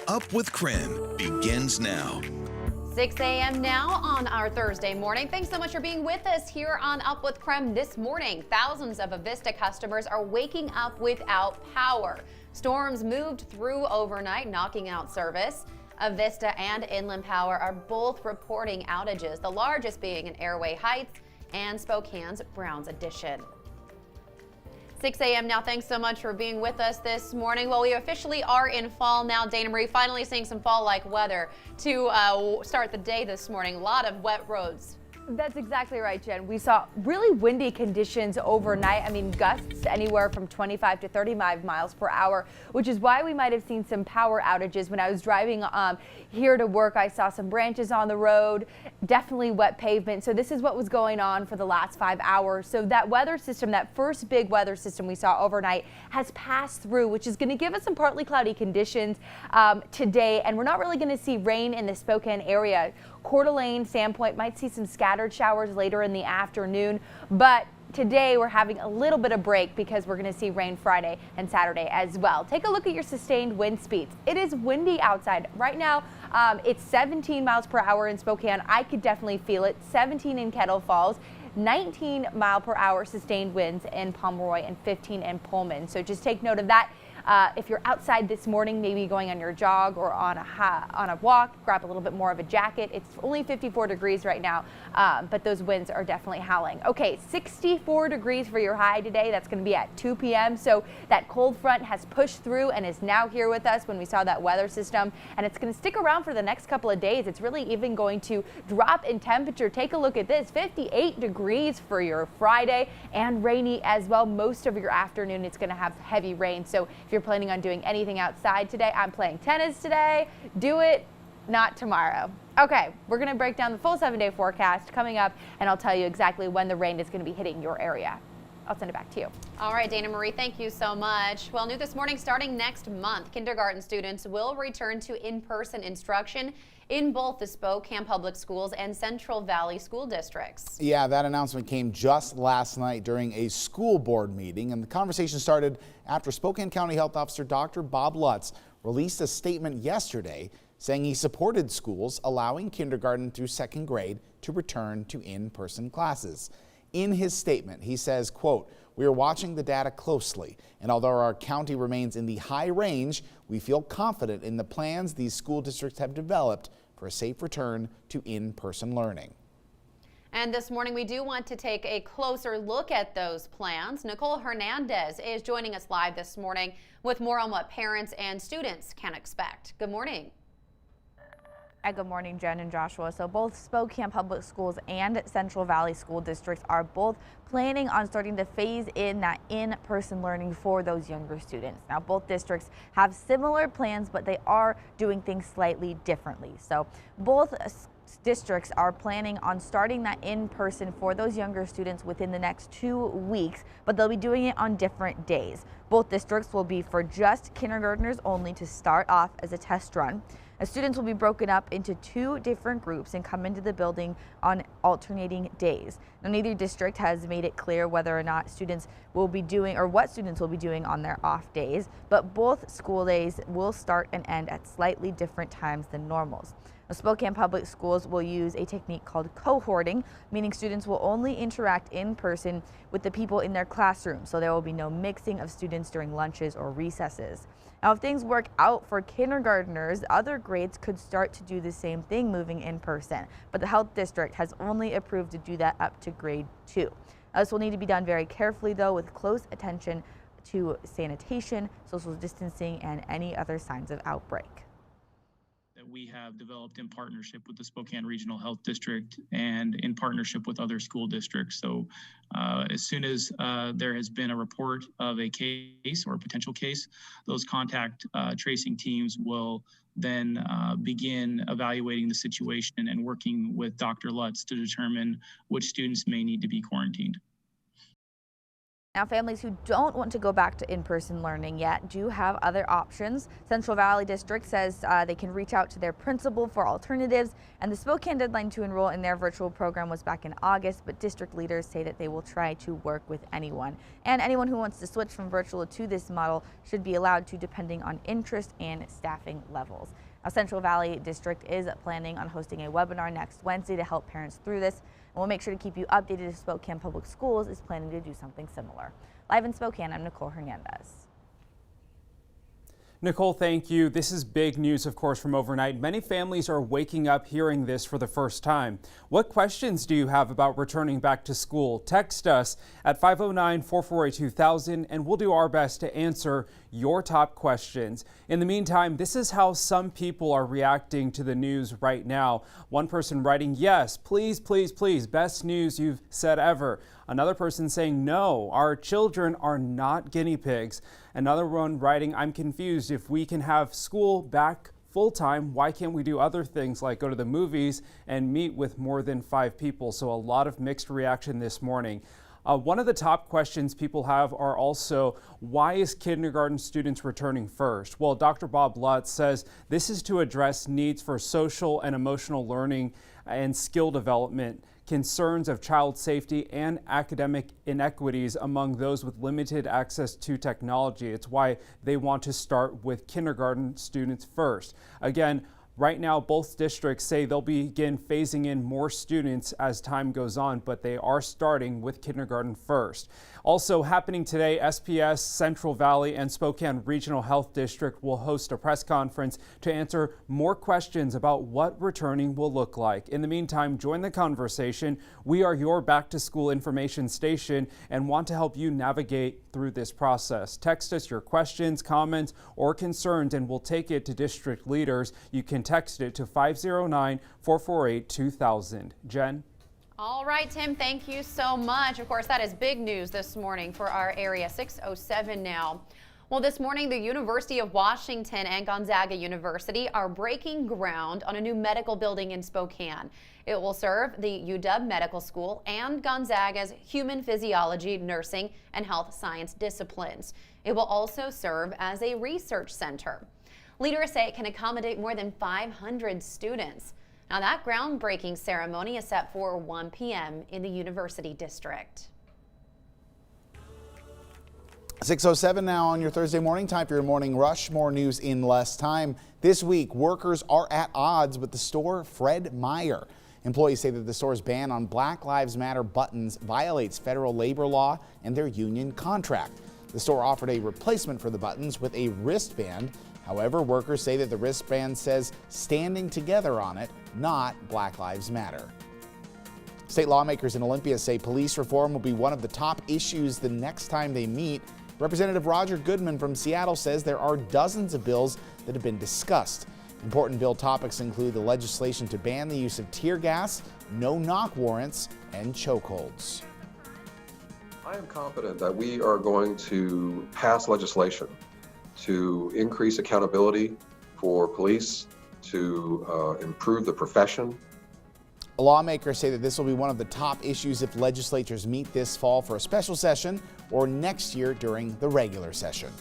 Up with KREM begins now. 6 a.m. now on our Thursday morning. Thanks so much for being with us here on Up with KREM this morning. Thousands of Avista customers are waking up without power. Storms moved through overnight, knocking out service. Avista and Inland Power are both reporting outages, the largest being in Airway Heights and Spokane's Browns Addition. 6 a.m. now. Thanks so much for being with us this morning. Well, we officially are in fall now. Dana Marie, finally seeing some fall-like weather to start the day this morning. A lot of wet roads. That's exactly right, Jen. We saw really windy conditions overnight. I mean, gusts anywhere from 25 to 35 miles per hour, which is why we might have seen some power outages. When I was driving here to work, I saw some branches on the road, definitely wet pavement. So this is what was going on for the last 5 hours. So that weather system, that first big weather system we saw overnight, has passed through, which is going to give us some partly cloudy conditions today. And we're not really going to see rain in the Spokane area. Coeur d'Alene, Sandpoint might see some scattered showers later in the afternoon, but today we're having a little bit of break because we're going to see rain Friday and Saturday as well. Take a look at your sustained wind speeds. It is windy outside right now. It's 17 miles per hour in Spokane. I could definitely feel it. 17 in Kettle Falls. 19 mile per hour sustained winds in Pomeroy and 15 in Pullman. So just take note of that. If you're outside this morning, maybe going on your jog or on a walk, grab a little bit more of a jacket. It's only 54 degrees right now, but those winds are definitely howling. Okay, 64 degrees for your high today. That's going to be at 2 p.m. So that cold front has pushed through and is now here with us when we saw that weather system, and it's going to stick around for the next couple of days. It's really even going to drop in temperature. Take a look at this, 58 degrees for your Friday, and rainy as well. Most of your afternoon, it's going to have heavy rain. So if you're planning on doing anything outside today, I'm playing tennis today. Do it, not tomorrow. Okay, we're going to break down the full 7-day forecast coming up, and I'll tell you exactly when the rain is going to be hitting your area. I'll send it back to you. All right, Dana Marie, thank you so much. Well, new this morning, starting next month, kindergarten students will return to in-person instruction in both the Spokane Public Schools and Central Valley School Districts. Yeah, that announcement came just last night during a school board meeting, and the conversation started after Spokane County Health Officer Dr. Bob Lutz released a statement yesterday saying he supported schools allowing kindergarten through second grade to return to in-person classes. In his statement, he says, quote, "We are watching the data closely, and although our county remains in the high range, we feel confident in the plans these school districts have developed for a safe return to in-person learning." And this morning, we do want to take a closer look at those plans. Nicole Hernandez is joining us live this morning with more on what parents and students can expect. Good morning. Good morning, Jen and Joshua. So both Spokane Public Schools and Central Valley School Districts are both planning on starting to phase in that in-person learning for those younger students. Now, both districts have similar plans, but they are doing things slightly differently. So both districts are planning on starting that in-person for those younger students within the next 2 weeks, but they'll be doing it on different days. Both districts will be for just kindergartners only to start off as a test run. Students will be broken up into 2 different groups and come into the building on alternating days. Now, neither district has made it clear whether or not students will be doing or what students will be doing on their off days, but both school days will start and end at slightly different times than normals. Now, Spokane Public Schools will use a technique called cohorting, meaning students will only interact in person with the people in their classroom, so there will be no mixing of students during lunches or recesses. Now, if things work out for kindergartners, other grades could start to do the same thing, moving in person, but the health district has only approved to do that up to grade 2. Now, this will need to be done very carefully, though, with close attention to sanitation, social distancing, and any other signs of outbreak. That we have developed in partnership with the Spokane Regional Health District and in partnership with other school districts. So as soon as there has been a report of a case or a potential case, those contact tracing teams will then begin evaluating the situation and working with Dr. Lutz to determine which students may need to be quarantined. Now, families who don't want to go back to in-person learning yet do have other options. Central Valley District says they can reach out to their principal for alternatives, and the Spokane deadline to enroll in their virtual program was back in August, but district leaders say that they will try to work with anyone. And anyone who wants to switch from virtual to this model should be allowed to, depending on interest and staffing levels. Now, Central Valley District is planning on hosting a webinar next Wednesday to help parents through this. And we'll make sure to keep you updated if Spokane Public Schools is planning to do something similar. Live in Spokane, I'm Nicole Hernandez. Nicole, thank you. This is big news, of course, from overnight. Many families are waking up hearing this for the first time. What questions do you have about returning back to school? Text us at 509-448-2000 and we'll do our best to answer your top questions. In the meantime, this is how some people are reacting to the news right now. One person writing, yes, please, please, please, best news you've said ever. Another person saying, no, our children are not guinea pigs. Another one writing, I'm confused. If we can have school back full-time, why can't we do other things like go to the movies and meet with more than 5 people? So a lot of mixed reaction this morning. One of the top questions people have are also, why is kindergarten students returning first? Well, Dr. Bob Lutz says this is to address needs for social and emotional learning and skill development, concerns of child safety, and academic inequities among those with limited access to technology. It's why they want to start with kindergarten students first. Again, right now, both districts say they'll begin phasing in more students as time goes on, but they are starting with kindergarten first. Also happening today, SPS, Central Valley, and Spokane Regional Health District will host a press conference to answer more questions about what returning will look like. In the meantime, join the conversation. We are your back-to-school information station and want to help you navigate through this process. Text us your questions, comments, or concerns, and we'll take it to district leaders. You can text it to 509-448-2000. Jen? All right, Tim, thank you so much. Of course, that is big news this morning for our area. 6:07 now. Well, this morning, the University of Washington and Gonzaga University are breaking ground on a new medical building in Spokane. It will serve the UW Medical School and Gonzaga's human physiology, nursing, and health science disciplines. It will also serve as a research center. Leaders say it can accommodate more than 500 students. Now, that groundbreaking ceremony is set for 1 p.m. in the University District. 6:07 now on your Thursday morning. Time for your morning rush. More news in less time. This week, workers are at odds with the store Fred Meyer. Employees say that the store's ban on Black Lives Matter buttons violates federal labor law and their union contract. The store offered a replacement for the buttons with a wristband. However, workers say that the wristband says standing together on it, not Black Lives Matter. State lawmakers in Olympia say police reform will be one of the top issues the next time they meet. Representative Roger Goodman from Seattle says there are dozens of bills that have been discussed. Important bill topics include the legislation to ban the use of tear gas, no-knock warrants, and chokeholds. I am confident that we are going to pass legislation to increase accountability for police, to improve the profession. Lawmakers say that this will be one of the top issues if legislatures meet this fall for a special session or next year during the regular session.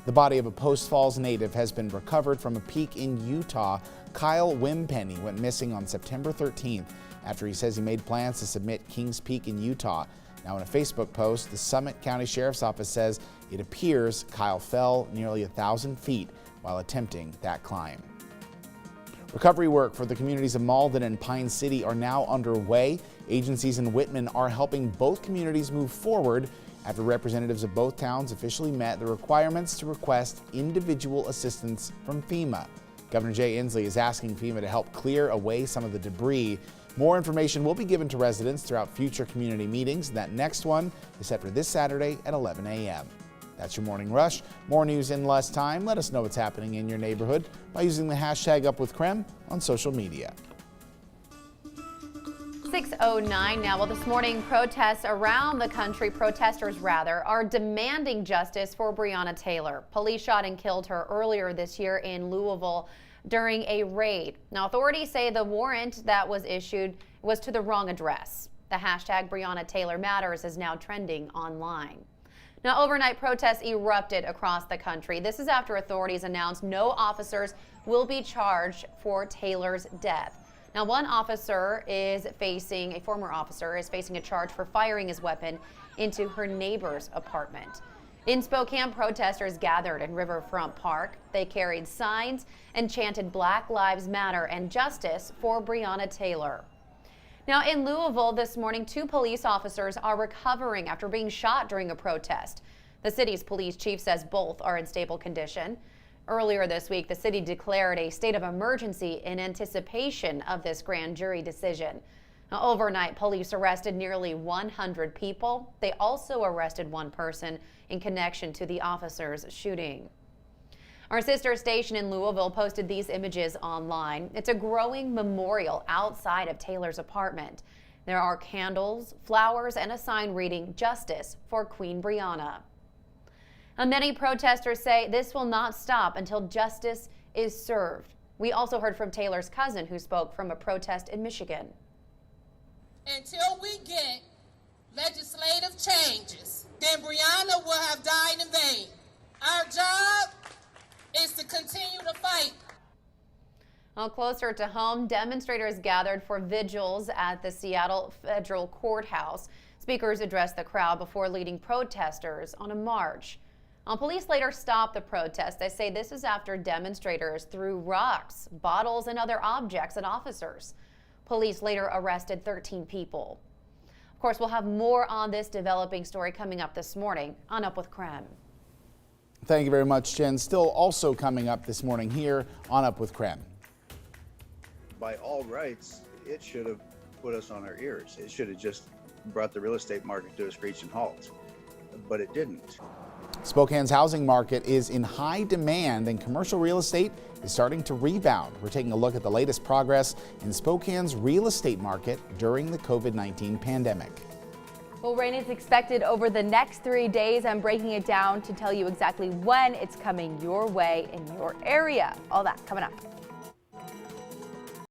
The body of a Post Falls native has been recovered from a peak in Utah. Kyle Wimpenny went missing on September 13th after he says he made plans to submit Kings Peak in Utah. Now, in a Facebook post, the Summit County Sheriff's Office says it appears Kyle fell nearly 1,000 feet while attempting that climb. Recovery work for the communities of Malden and Pine City are now underway. Agencies in Whitman are helping both communities move forward after representatives of both towns officially met the requirements to request individual assistance from FEMA. Governor Jay Inslee is asking FEMA to help clear away some of the debris. More information will be given to residents throughout future community meetings. That next one is set for this Saturday at 11 a.m. That's your morning rush. More news in less time. Let us know what's happening in your neighborhood by using the hashtag #UpWithKrem on social media. 6:09 now. Well, this morning, protesters around the country, are demanding justice for Breonna Taylor. Police shot and killed her earlier this year in Louisville during a raid. Now, authorities say the warrant that was issued was to the wrong address. The hashtag Breonna Taylor Matters is now trending online. Now, overnight protests erupted across the country. This is after authorities announced no officers will be charged for Taylor's death. Now, a former officer is facing a charge for firing his weapon into her neighbor's apartment. In Spokane, protesters gathered in Riverfront Park. They carried signs and chanted Black Lives Matter and justice for Breonna Taylor. Now, in Louisville this morning, 2 police officers are recovering after being shot during a protest. The city's police chief says both are in stable condition. Earlier this week, the city declared a state of emergency in anticipation of this grand jury decision. Now, overnight, police arrested nearly 100 people. They also arrested 1 person in connection to the officer's shooting. Our sister station in Louisville posted these images online. It's a growing memorial outside of Taylor's apartment. There are candles, flowers, and a sign reading "Justice for Queen Breonna." And many protesters say this will not stop until justice is served. We also heard from Taylor's cousin, who spoke from a protest in Michigan. Until we get legislative changes, then Breonna will have died in vain. Our job is to continue to fight. Well, closer to home, demonstrators gathered for vigils at the Seattle Federal Courthouse. Speakers addressed the crowd before leading protesters on a march. Police later stopped the protest. They say this is after demonstrators threw rocks, bottles, and other objects at officers. Police later arrested 13 people. Of course, we'll have more on this developing story coming up this morning on Up with KREM. Thank you very much, Jen. Still also coming up this morning here on Up with KREM. By all rights, it should have put us on our ears. It should have just brought the real estate market to a screeching halt, but it didn't. Spokane's housing market is in high demand and commercial real estate is starting to rebound. We're taking a look at the latest progress in Spokane's real estate market during the COVID-19 pandemic. Well, rain is expected over the next 3 days. I'm breaking it down to tell you exactly when it's coming your way in your area. All that coming up.